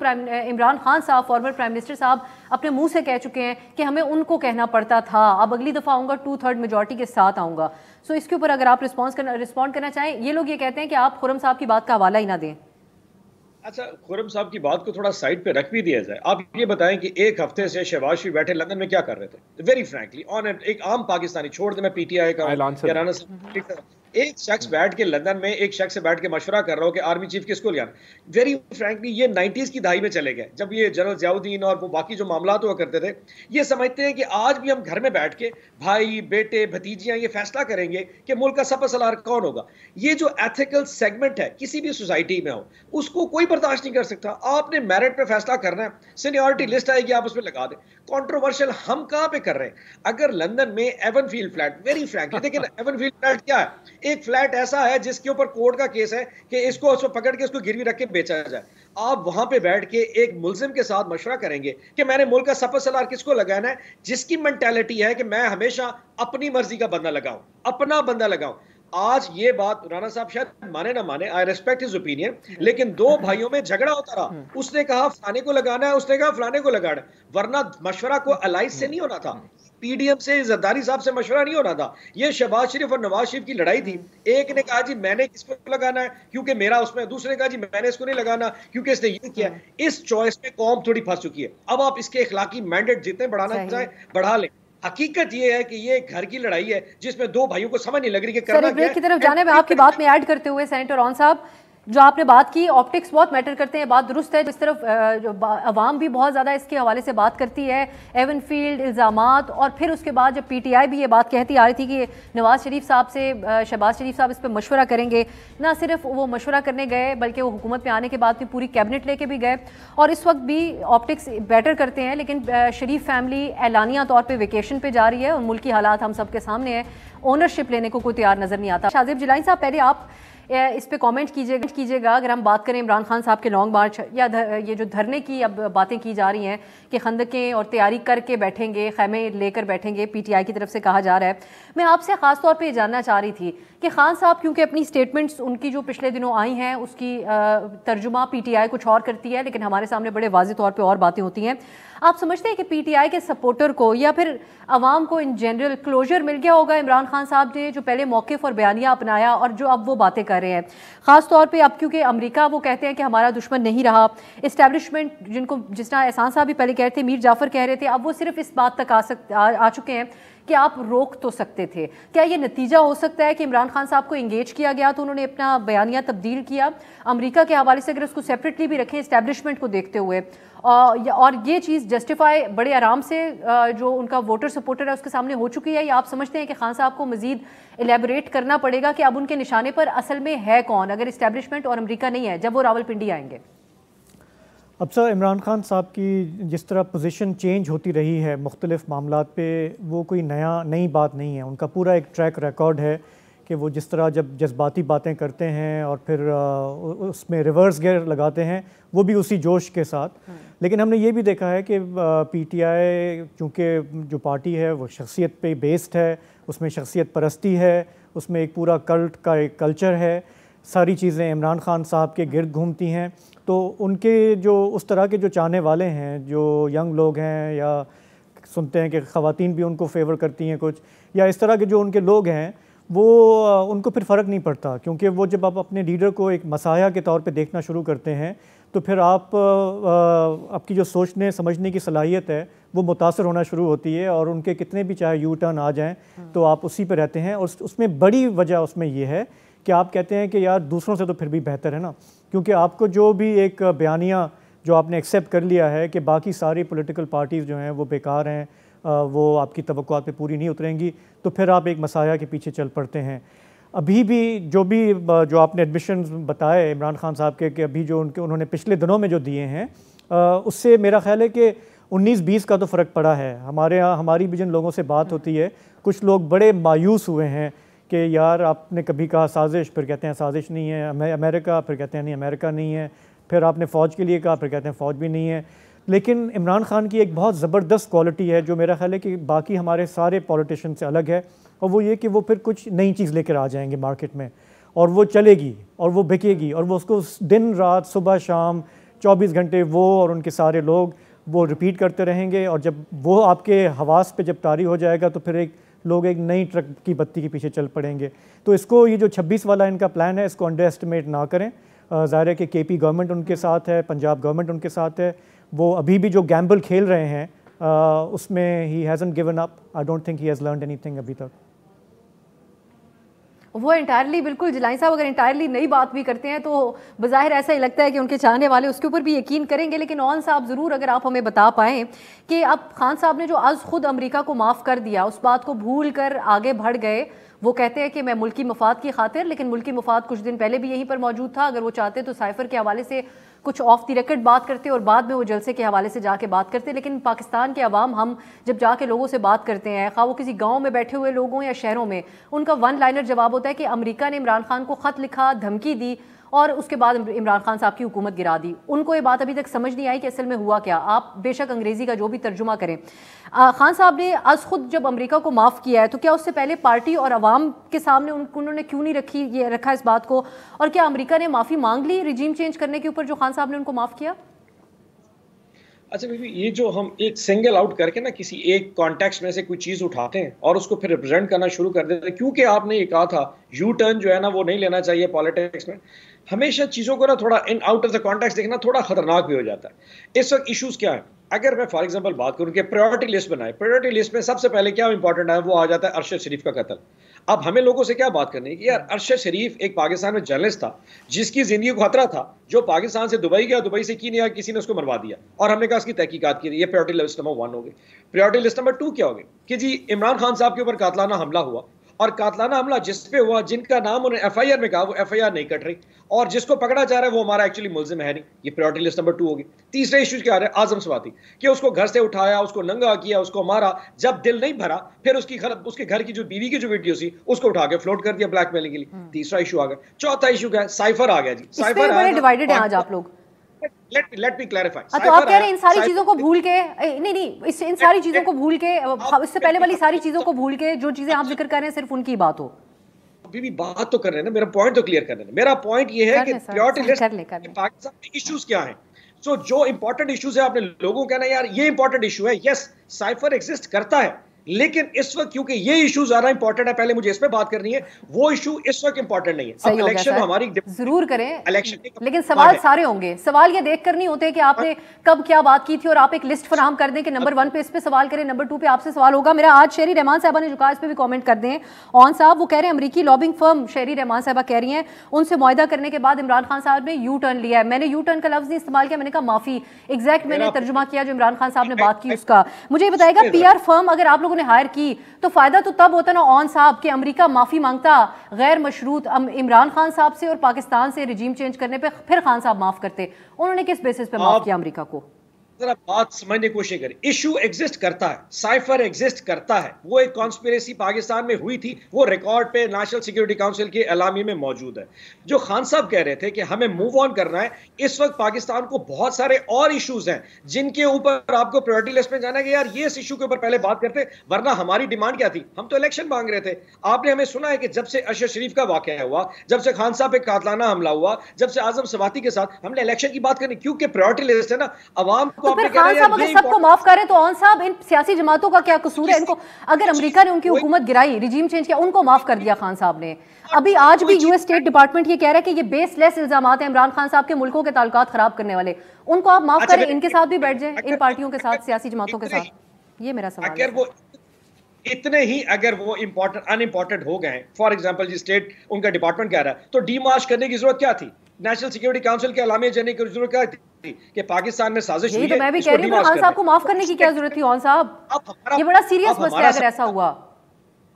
इमरान खान साहब, फॉर्मर प्राइम मिनिस्टर साहब, अपने मुंह से कह चुके हैं कि हमें उनको कहना पड़ता था, अब अगली दफा आऊंगा 2/3 मेजॉरिटी के साथ आऊंगा। सो इसके ऊपर अगर आप रिस्पॉन्ड करना चाहें। ये लोग ये कहते हैं कि आप खुर्रम साहब की बात का हवाला ही ना दें। अच्छा, खुर्रम साहब की बात को थोड़ा साइड पे रख भी दिया जाए। आप ये बताएं कि एक हफ्ते से शहबाज शरीफ बैठे लंदन में क्या कर रहे थे? वेरी फ्रैंकली ऑन एक आम पाकिस्तानी, छोड़ दे मैं PTI का, एक शख्स बैठ के लंदन में एक शख्स से बैठ के मशवरा कर रहा हो कि आर्मी चीफ किसको लिया। वेरी फ्रैंकली ये 90s की दहाई में चले गए, जब ये जनरल ज़ियाउद्दीन और वो बाकी जो मामला हुआ करते थे। ये समझते हैं कि आज भी हम घर में बैठ के भाई बेटे भतीजियां ये फैसला करेंगे कि मुल्क का सपा-सलार कौन होगा। ये जो एथिकल सेगमेंट है किसी भी सोसाइटी में हो, उसको कोई बर्दाश्त नहीं कर सकता। आपने मेरिट पे फैसला करना है, सीनियरिटी लिस्ट आएगी, आप उसमें लगा दें। कंट्रोवर्शियल हम कहां पे कर रहे हैं? अगर लंदन में एवनफील्ड फ्लैट, वेरी फ्रैंकली देखिए एवनफील्ड फ्लैट क्या है? एक फ्लैट ऐसा है जिसके ऊपर कोर्ट का केस है कि इसको पकड़ के इसको गिरवी रख के बेचा जाए। आप वहां पे बैठ के एक मुल्जिम के साथ मशवरा करेंगे कि मैंने मुल्क का सपा-सलार किसको लगाना है, जिसकी मेंटालिटी है कि मैं हमेशा अपनी मर्जी का बंदा लगाऊं, अपना बंदा लगाऊं। आज ये बात राणा साहब शायद माने ना माने, आई रिस्पेक्ट हिज ओपिनियन, लेकिन दो भाइयों में झगड़ा होता रहा। उसने कहा फलाने को लगाना है, उसने कहा फलाने को लगाना है, वरना मशवरा को अलाइस से नहीं होना था, PDM से जरदारी साहब से मशवरा नहीं होना था। ये शहबाज शरीफ और नवाज शरीफ की लड़ाई थी। एक ने कहा जी मैंने किसको लगाना है क्योंकि मेरा उसमें, दूसरे ने कहा जी मैंने इसको नहीं लगाना क्योंकि इसने ये किया। इस चॉइस में कौम थोड़ी फंस चुकी है। अब आप इसके इखलाकी मैंडेट जितने बढ़ाना चाहे बढ़ा लें। हकीकत ये है कि ये घर की लड़ाई है जिसमें दो भाइयों को समझ नहीं लग रही कि करना क्या है। की तरफ जाने में आपकी बात में ऐड करते हुए सेनेटर ऑन साहब, जो आपने बात की, ऑप्टिक्स बहुत मैटर करते हैं, बात दुरुस्त है। जिस तरफ जो अवाम भी बहुत ज़्यादा इसके हवाले से बात करती है, एवन फील्ड इल्ज़ामात, और फिर उसके बाद जब PTI भी ये बात कहती आ रही थी कि नवाज शरीफ साहब से शहबाज शरीफ साहब इस पर मशवरा करेंगे, ना सिर्फ वो मशवरा करने गए बल्कि वो हुकूमत में आने के बाद भी पूरी कैबिनेट लेके भी गए, और इस वक्त भी ऑप्टिक्स बैटर करते हैं। लेकिन शरीफ फैमिली एलानिया तौर पर वेकेशन पर जा रही है और मुल्की हालात हम सबके सामने है, ओनरशिप लेने को कोई तैयार नज़र नहीं आता। शाहजेब जिलानी साहब, पहले आप इस पे कमेंट कीजिएगा। अगर हम बात करें इमरान खान साहब के लॉन्ग मार्च या ये जो धरने की अब बातें की जा रही हैं कि खंदकें और तैयारी करके बैठेंगे, खैमे लेकर बैठेंगे, PTI की तरफ से कहा जा रहा है। मैं आपसे ख़ास तौर पे ये जानना चाह रही थी कि खान साहब क्योंकि अपनी स्टेटमेंट्स उनकी जो पिछले दिनों आई हैं उसकी तर्जुमा PTI कुछ और करती है, लेकिन हमारे सामने बड़े वाज़ेह तौर पर और बातें होती हैं। आप समझते हैं कि PTI के सपोर्टर को या फिर अवाम को इन जनरल क्लोजर मिल गया होगा इमरान खान साहब ने जो पहले मौक़िफ़ और बयानिया अपनाया और जो अब वो बातें कर रहे हैं, ख़ास तौर पे अब क्योंकि अमेरिका वो कहते हैं कि हमारा दुश्मन नहीं रहा, इस्टेब्लिशमेंट जिनको जिस तरह एहसान साहब भी पहले कह रहे थे, मीर जाफ़र कह रहे थे, अब वो सिर्फ इस बात तक आ चुके हैं कि आप रोक तो सकते थे। क्या ये नतीजा हो सकता है कि इमरान खान साहब को इंगेज किया गया तो उन्होंने अपना बयानिया तब्दील किया? अमेरिका के हवाले से अगर उसको सेपरेटली भी रखें इस्टेब्लिशमेंट को देखते हुए, और ये चीज़ जस्टिफाई बड़े आराम से जो उनका वोटर सपोर्टर है उसके सामने हो चुकी है, या आप समझते हैं कि खान साहब को मज़ीद एलेबोरेट करना पड़ेगा कि अब उनके निशाने पर असल में है कौन, अगर इस्टेब्लिशमेंट और अमेरिका नहीं है, जब वो रावलपिंडी आएंगे? अब सर, इमरान खान साहब की जिस तरह पोजीशन चेंज होती रही है मुख्तलिफ़ मामलात पे, वो कोई नई बात नहीं है। उनका पूरा एक ट्रैक रिकॉर्ड है कि वो जिस तरह जब जज्बाती बातें करते हैं और फिर उसमें रिवर्स गियर लगाते हैं, वो भी उसी जोश के साथ। लेकिन हमने ये भी देखा है कि PTI चूँकि जो पार्टी है वो शख्सियत पे बेस्ड है, उसमें शख्सियत परस्ती है, उसमें एक पूरा कल्ट का एक कल्चर है, सारी चीज़ें इमरान खान साहब के गिर्द घूमती हैं। तो उनके जो उस तरह के जो चाहने वाले हैं, जो यंग लोग हैं, या सुनते हैं कि ख़वातीन भी उनको फेवर करती हैं कुछ, या इस तरह के जो उनके लोग हैं, वो उनको फिर फ़र्क नहीं पड़ता, क्योंकि वो जब आप अपने लीडर को एक मसाया के तौर पे देखना शुरू करते हैं तो फिर आपकी जो सोचने समझने की सलाहियत है वो मुतासर होना शुरू होती है, और उनके कितने भी चाहे यू टर्न आ जाएं तो आप उसी पे रहते हैं। और उसमें बड़ी वजह उसमें ये है कि आप कहते हैं कि यार दूसरों से तो फिर भी बेहतर है ना, क्योंकि आपको जो भी एक बयानिया जो आपने एक्सेप्ट कर लिया है कि बाकी सारी पॉलिटिकल पार्टीज़ जो हैं वो बेकार हैं, वो आपकी तवक्कुआत पे पूरी नहीं उतरेंगी, तो फिर आप एक मसाया के पीछे चल पड़ते हैं। अभी भी जो आपने एडमिशन बताए इमरान खान साहब के कि अभी जो उन्होंने पिछले दिनों में जो दिए हैं, उससे मेरा ख्याल है कि 19-20 का तो फ़र्क पड़ा है। हमारे यहाँ हमारी भी जिन लोगों से बात होती है, कुछ लोग बड़े मायूस हुए हैं कि यार आपने कभी कहा साजिश, फिर कहते हैं साजिश नहीं है, अमेरिका, फिर कहते हैं नहीं अमेरिका नहीं है, फिर आपने फ़ौज के लिए कहा, फिर कहते हैं फ़ौज भी नहीं है। लेकिन इमरान खान की एक बहुत ज़बरदस्त क्वालिटी है जो मेरा ख्याल है कि बाकी हमारे सारे पॉलिटिशियन से अलग है, और वो ये कि वो फिर कुछ नई चीज़ लेकर आ जाएंगे मार्केट में, और वो चलेगी और वो बिकेगी, और वो उसको दिन रात सुबह शाम 24 घंटे वो और उनके सारे लोग वो रिपीट करते रहेंगे। और जब वो आपके हवास पे जब तारी हो जाएगा तो फिर लोग एक नई ट्रक की बत्ती के पीछे चल पड़ेंगे। तो इसको ये जो 26 वाला इनका प्लान है, इसको अंडर एस्टिमेट ना करें। ज़ाहिर है कि KP गवर्नमेंट उनके साथ है, पंजाब गवर्नमेंट उनके साथ है, वो अभी भी जो गैम्बल खेल रहे हैं उसमें ही hasn't given up. I don't think he has learned anything अभी तक। वो इंटायरली, बिल्कुल जिलानी साहब अगर इंटायरली नई बात भी करते हैं तो बज़ाहिर ऐसा ही लगता है कि उनके चाहने वाले उसके ऊपर भी यकीन करेंगे। लेकिन ऑन साहब ज़रूर अगर आप हमें बता पाएँ कि अब खान साहब ने जो आज ख़ुद अमेरिका को माफ़ कर दिया, उस बात को भूल कर आगे बढ़ गए। वो कहते हैं कि मैं मुल्की मफाद की खातिर, लेकिन मुल्की मफाद कुछ दिन पहले भी यहीं पर मौजूद था। अगर वो चाहते तो साइफर के हवाले से कुछ ऑफ द रिकॉर्ड बात करते और बाद में वो जलसे के हवाले से जाके बात करते। लेकिन पाकिस्तान के अवाम, हम जब जाके लोगों से बात करते हैं, खा वो किसी गांव में बैठे हुए लोगों या शहरों में, उनका वन लाइनर जवाब होता है कि अमेरिका ने इमरान खान को ख़त लिखा, धमकी दी और उसके बाद इमरान खान साहब की हुकूमत गिरा दी। उनको ये बात अभी तक समझ नहीं आई कि असल में हुआ क्या। आप बेशक अंग्रेज़ी का जो भी तर्जुमा करें, खान साहब ने आज खुद जब अमेरिका को माफ़ किया है तो क्या उससे पहले पार्टी और अवाम के सामने उन्होंने क्यों नहीं रखा इस बात को, और क्या अमेरिका ने माफ़ी मांग ली रिजीम चेंज करने के ऊपर जो खान साहब ने उनको माफ़ किया? अच्छा बीबी, ये जो हम एक सिंगल आउट करके ना किसी एक कॉन्टेक्स्ट में से कोई चीज़ उठाते हैं और उसको फिर रिप्रेजेंट करना शुरू कर देते हैं, क्योंकि आपने ये कहा था यू टर्न जो है ना वो नहीं लेना चाहिए पॉलिटिक्स में। हमेशा चीज़ों को ना थोड़ा in out of the context देखना थोड़ा खतरनाक भी हो जाता है। इस वक्त इश्यूज क्या है, अगर मैं फॉर एग्जांपल बात करूं कि प्रायोरिटी लिस्ट बनाए, प्रायोरिटी लिस्ट में सबसे पहले क्या इंपॉर्टेंट है, वो आ जाता है अरशद शरीफ का कत्ल। अब हमें लोगों से क्या बात करनी है कि यार अरशद शरीफ एक पाकिस्तान में जर्नलिस्ट था जिसकी जिंदगी को खतरा था, जो पाकिस्तान से दुबई गया, दुबई से की नहीं आया, किसी ने उसको मरवा दिया और हमने कहा उसकी तहकीकात की। ये प्रायोरिटी लिस्ट नंबर 1 हो गई। प्रायोरिटी लिस्ट नंबर 2 क्या होगी कि जी इमरान खान साहब के ऊपर कातलाना हमला हुआ, और कातलाना हमला जिस पे हुआ, जिनका नाम उन्होंने एफआईआर में कहा, वो एफआईआर नहीं कट रही, और जिसको पकड़ा जा रहा है वो हमारा एक्चुअली मुल्जिम है नहीं। ये प्रायोरिटी लिस्ट नंबर 2 होगी। तीसरे इश्यूज क्या आ रहे हैं, आजम स्वाति, कि उसको घर से उठाया, उसको नंगा किया, उसको मारा, जब दिल नहीं भरा फिर उसके घर की जो बीवी की जो वीडियो थी उसको उठा के फ्लोट कर दिया ब्लैकमेलिंग के लिए। तीसरा इशू आ गया। चौथा इशू क्या है, साइफर आ गया जी। साइफर बड़े डिवाइडेड हैं आज आप लोग। Let me clarify. तो आप कह रहे हैं इन सारी चीजों को भूल के, इन सारी चीजों को भूल के, इससे पहले वाली सारी चीजों को भूल के जो चीजें आप जिक्र कर रहे हैं सिर्फ उनकी बात हो। अभी भी बात तो कर रहे हैं ना, मेरा पॉइंट तो क्लियर कर रहे हैं। मेरा पॉइंट ये है कि प्रायोरिटी लिस्ट पाकिस्तान में इश्यूज क्या हैं। सो जो इंपॉर्टेंट इश्यूज है, आपने लोगों को कहना यार ये इंपॉर्टेंट इशू है, यस साइफर एग्जिस्ट करता है, लेकिन इस वक्त क्योंकि ये इशू ज्यादा इंपॉर्टेंट है, पहले मुझे इस पे बात करनी है, वो इशू इस वक्त इंपॉर्टेंट नहीं है। अब इलेक्शन हमारी जरूर करें इलेक्शन, लेकिन सवाल सारे होंगे। सवाल ये देख कर नहीं होते कि आपने कब क्या बात की थी और आप एक लिस्ट फराहम कर दें कि नंबर 1 पे इस पे सवाल करें, नंबर 2 पे आपसे सवाल होगा। मेरा आज शहरी रहमान साहबा ने जो कहा इस पे भी कमेंट कर दें। ऑन साहब वो कह रहे हैं अमरीकी लॉबिंग फर्म, शहरी रहमान साहबा कह रही हैं उनसे मुआहदा करने के बाद इमरान खान साहब ने यू टर्न लिया है। मैंने यू टर्न का लफ्ज नहीं इस्तेमाल किया, मैंने कहा माफी, एग्जैक्ट मैंने तर्जुमा किया जो इमरान खान साहब ने बात की उसका। मुझे बताएगा पीआर फर्म अगर आप लोगों ने हायर की तो फायदा तो तब होता ना ऑन साहब कि अमेरिका माफी मांगता गैर मशरूत इमरान खान साहब से और पाकिस्तान से रिजीम चेंज करने पे, फिर खान साहब माफ करते। उन्होंने किस बेसिस पे माफ किया अमेरिका को? जरा बात समझने की कोशिश करें। इशू एग्जिस्ट करता है, साइफर एग्जिस्ट करता है, वो एक कॉन्स्पिरेसी पाकिस्तान में हुई थी, वो रिकॉर्ड पे नेशनल सिक्योरिटी काउंसिल के एलामी में मौजूद है। जो खान साहब कह रहे थे कि हमें मूव ऑन करना है, इस वक्त पाकिस्तान को बहुत सारे और इश्यूज हैं जिनके ऊपर आपको प्रायोरिटी लिस्ट में जाना है कि यार ये इस इशू के ऊपर पहले बात करते, वरना हमारी डिमांड क्या थी, हम तो इलेक्शन मांग रहे थे। आपने हमें सुना है कि जब से अरशद शरीफ का वाकया हुआ, जब से खान साहब पे कातलाना हमला हुआ, जब से आजम स्वाति के साथ, हमने इलेक्शन की बात करनी, क्योंकि प्रायोरिटी लिस्ट है ना। अवाम को आपने कहना सबको माफ करें तो ऑन साहब इन सियासी जमातों का क्या कसूर है? इनको अगर अमेरिका ने उनकी हुकूमत गिराई, रिजीम चेंज किया, उनको माफ कर दिया खान साहब ने। अभी आज भी यूएस स्टेट डिपार्टमेंट ये कह रहा है कि ये बेसलेस इल्जामात हैं इमरान खान साहब के मुल्कों के ताल्लुकात खराब करने वाले। उनको आप माफ करें, इनके साथ भी बैठ जाए, इन पार्टियों के साथ, सियासी जमातों के साथ। ये मेरा सवाल है। अगर वो इतने ही अगर वो इंपॉर्टेंट अनइम्पॉर्टेंट हो गए, फॉर एग्जांपल जी स्टेट उनका डिपार्टमेंट कह रहा है, तो डीमार्च करने की जरूरत क्या थी? नेशनल सिक्योरिटी काउंसिल के अलामिया जाने की जरूरत क्या थी कि पाकिस्तान में साजिश हुई है? तो मैं भी कह रही हूं खान साहब को माफ करने की क्या जरूरत थी ऑन साहब? ये बड़ा सीरियस मसला है अगर ऐसा हुआ।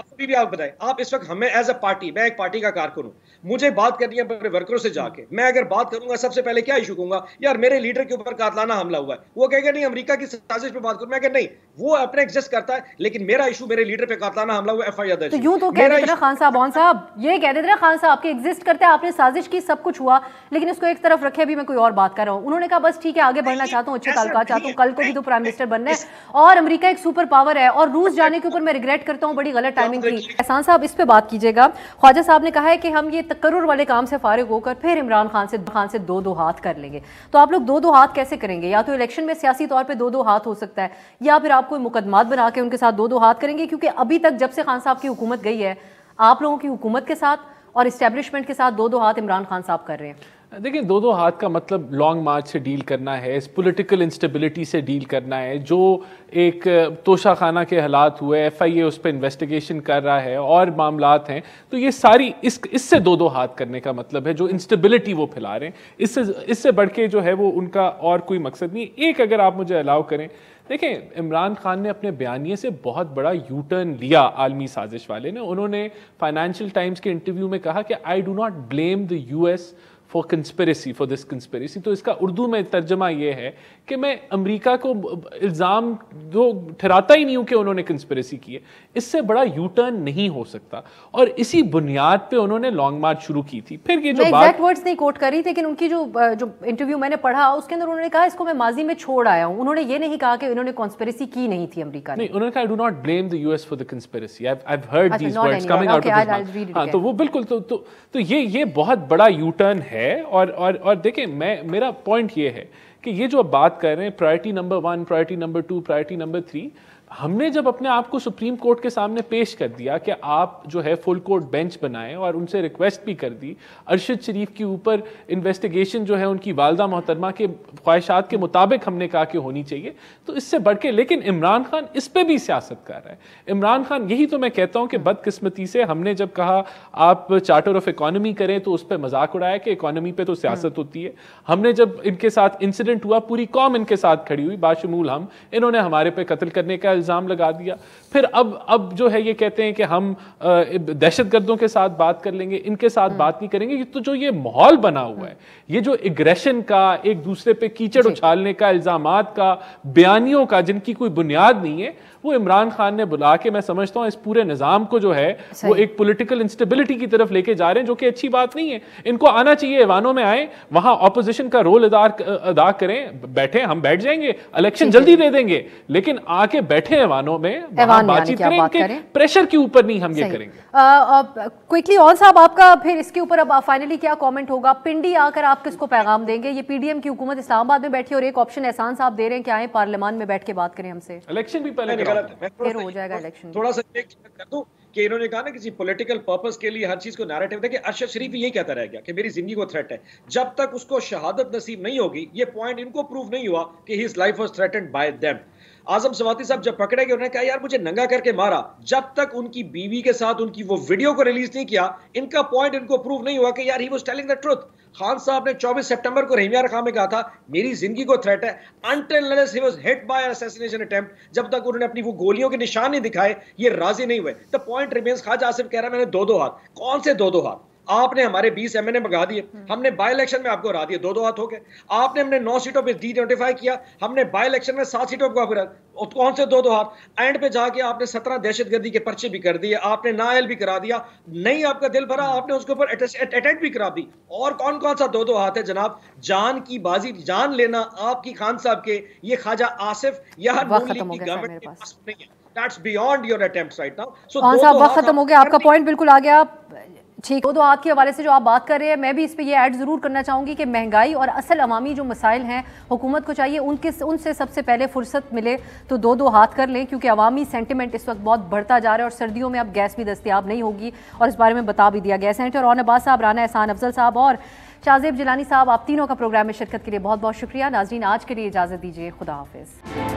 अभी भी आप बताएं, आप इस वक्त हमें एज अ पार्टी, मैं एक पार्टी का कारकुन हूं, मुझे बात करनी है अपने वर्करों से जाके। मैं अगर बात करूंगा सबसे पहले क्या इशू कहूंगा, यार मेरे लीडर के ऊपर कातलाना हमला हुआ है, वो कहेगा नहीं अमेरिका की साजिश पे बात करूं, मैं नहीं, वो अपने एग्जिस्ट करता है, लेकिन मेरा इशू मेरे लीडर पे कातलाना हमला हुआ, एफआईआर दर्ज। तो यूं तो कह देते ना खान साहब, ऑन साहब ये कह देते ना खान साहब के एग्जिस्ट करते हैं, आपने साजिश की, सब कुछ हुआ, लेकिन इसको एक तरफ रखे, अभी मैं कोई और बात कर रहा हूं। उन्होंने कहा बस ठीक है आगे बढ़ना चाहता हूं, अच्छे ताल्लुकात चाहता हूं, कल को भी तो प्राइम मिनिस्टर बनना है, और अमेरिका एक सुपर पावर है, और रूस जाने के ऊपर मैं रिग्रेट करता हूं, बड़ी गलत टाइमिंग थी। एहसान साहब इस पे बात कीजिएगा। ख्वाजा साहब ने कहा है कि हम ये तकर्रुर वाले काम से फारिग होकर फिर इमरान खान से दो हाथ कर लेंगे। तो आप लोग दो हाथ कैसे करेंगे? या तो इलेक्शन में सियासी तौर पे दो हाथ हो सकता है, या फिर आप कोई मुकदमात बना के उनके साथ दो हाथ करेंगे, क्योंकि अभी तक जब से खान साहब की हुकूमत गई है, आप लोगों की हुकूमत के साथ और इस्टेब्लिशमेंट के साथ दो हाथ इमरान खान साहब कर रहे हैं। देखिए दो हाथ का मतलब लॉन्ग मार्च से डील करना है, इस पॉलिटिकल इंस्टेबिलिटी से डील करना है, जो एक तोशाखाना के हालात हुए, एफआईए उस पर इन्वेस्टिगेशन कर रहा है और मामलात हैं, तो ये सारी इससे दो हाथ करने का मतलब है, जो इंस्टेबिलिटी वो फैला रहे हैं, इससे बढ़ के जो है वो उनका और कोई मकसद नहीं। एक अगर आप मुझे अलाउ करें, देखें इमरान खान ने अपने बयानिए से बहुत बड़ा यू टर्न लिया आलमी साजिश वाले ने। उन्होंने फाइनेंशियल टाइम्स के इंटरव्यू में कहा कि आई do not blame the US for conspiracy, for this conspiracy. तो इसका उर्दू में तर्जमा ये है कि मैं अमेरिका को इल्ज़ाम जो ठहराता ही नहीं हूं कि उन्होंने कंस्पिरेसी की है। इससे बड़ा यू टर्न नहीं हो सकता, और इसी बुनियाद पे उन्होंने लॉन्ग मार्च शुरू की थी। फिर ये जो एग्जैक्ट वर्ड्स नहीं कोट करी, लेकिन उनकी जो इंटरव्यू मैंने पढ़ा उसके अंदर उन्होंने कहा इसको मैं माजी में छोड़ आया हूं। उन्होंने ये नहीं कहा कि उन्होंने कंस्पिरेसी की नहीं थी अमेरिका ने। नहीं, उन्होंने कहा I do not blame the US for the conspiracy. I have heard these words coming out of his mouth. हां, तो वो बिल्कुल तो ये बहुत बड़ा यू टर्न है। और देखें, मेरा पॉइंट ये है कि ये जो बात कर रहे हैं priority number 1, priority number 2, priority number 3, हमने जब अपने आप को सुप्रीम कोर्ट के सामने पेश कर दिया कि आप जो है फुल कोर्ट बेंच बनाएं और उनसे रिक्वेस्ट भी कर दी, अरशद शरीफ के ऊपर इन्वेस्टिगेशन जो है उनकी वालदा मोहतरमा के ख्वाहिशात के मुताबिक हमने कहा कि होनी चाहिए, तो इससे बढ़ के लेकिन इमरान खान इस पे भी सियासत कर रहा है। इमरान खान, यही तो मैं कहता हूं कि बदकिस्मती से हमने जब कहा आप चार्टर ऑफ इकोनॉमी करें तो उस पर मजाक उड़ाया कि इकोनॉमी पे तो सियासत होती है। हमने जब इनके साथ इंसिडेंट हुआ, पूरी कौम इनके साथ खड़ी हुई, बाशमूल हम, इन्होंने हमारे पे कत्ल करने का इल्जाम लगा दिया। फिर अब जो है ये कहते हैं कि हम दहशतगर्दों के साथ बात कर लेंगे, इनके साथ बात नहीं करेंगे। तो जो ये माहौल बना हुआ है, ये जो एग्रेशन का, एक दूसरे पे कीचड़ उछालने का, इल्जामात का, बयानियों का जिनकी कोई बुनियाद नहीं है, वो इमरान खान ने बुला के, मैं समझता हूं इस पूरे निजाम को जो है वो एक पॉलिटिकल इंस्टेबिलिटी की तरफ लेके जा रहे हैं, जो कि अच्छी बात नहीं है। इनको आना चाहिए, ऐवानों में आए, वहां ऑपोजिशन का रोल अदा करें, बैठे, हम बैठ जाएंगे, इलेक्शन जल्दी दे देंगे, लेकिन आके बैठे ऐवानों में बातचीत करें, प्रेशर के ऊपर नहीं हम ये करेंगे। क्विकली ऑन साहब, आपका फिर इसके ऊपर अब फाइनली क्या कमेंट होगा? पिंडी आकर आप किसको पैगाम देंगे? ये पीडीएम की हुकूमत इस्लामाबाद में बैठी और एक ऑप्शन एहसान साहब दे रहे हैं कि आए पार्लियामान में बैठ के बात करें हमसे। इलेक्शन भी पहले फिर हो जाएगा इलेक्शन। थोड़ा सा कर दूं कि इन्होंने कहा ना किसी पॉलिटिकल पर्पस के लिए हर चीज को नैरेटिव देखिए, अरशद शरीफ यही कहता रह गया कि मेरी जिंदगी को थ्रेट है। जब तक उसको शहादत नसीब नहीं होगी, ये पॉइंट इनको प्रूव नहीं हुआ कि his life was threatened by them. Azam Swati साहब जब पकड़े गए, उन्होंने कहा यार मुझे नंगा करके मारा। जब तक उनकी बीवी के साथ उनकी वो वीडियो को रिलीज नहीं किया, इनका पॉइंट इनको प्रूव नहीं हुआ कि यार he was telling the truth. Khan साहब ने 24 सितंबर को रहीम यार खान में कहा था मेरी जिंदगी को थ्रेट है, until unless he was hit by assassination attempt. जब तक उन्होंने अपनी वो गोलियों के निशान नहीं दिखाए, ये राजी नहीं हुए। The point remains, Khawaja Asif कह रहा है मैंने दो हाथ। कौन से दो हाथ? आपने हमारे 20 एमएनए भगा दिए, हमने बाय इलेक्शन में आपको हरा दिया, दो हाथ हो गए। आपने हमने 9 सीटों पे डी नोटिफाई किया, हमने बाय इलेक्शन में 7 सीटों को हरा। कौन से दो हाथ? एंड पे जाके आपने 17 दहशतगर्दी के पर्चे भी कर दिए, आपने नायल भी करा दिया, नहीं आपका दिल भरा, आपने उसके ऊपर अटैक भी करा दी। और कौन कौन सा दो हाथ है जनाब? जान की बाजी, जान लेना आपकी खान साहब के, ये ख्वाजा आसिफ या नून लीग की गवर्नमेंट के पास नहीं है। That's beyond your attempts right now. So वक्त खत्म हो गया, आपका पॉइंट बिल्कुल आ गया। ठीक, दो हाथ के हवाले से जो आप बात कर रहे हैं, मैं भी इस पे ये ऐड ज़रूर करना चाहूँगी कि महंगाई और असल अवामी जो मसाइल हैं, हुकूमत को चाहिए उनसे सबसे पहले फुर्सत मिले तो दो हाथ कर लें, क्योंकि अवामी सेंटिमेंट इस वक्त बहुत बढ़ता जा रहा है और सर्दियों में अब गैस भी दस्तयाब नहीं होगी और इस बारे में बता भी दिया गया। सेनेटर रौन अब्बास साहब, राना एहसान अफजल साहब और शाहजेब जिलानी साहब, आप तीनों का प्रोग्राम में शिरकत के लिए बहुत बहुत शुक्रिया। नाजरीन, आज के लिए इजाज़त दीजिए, खुदा हाफिज़।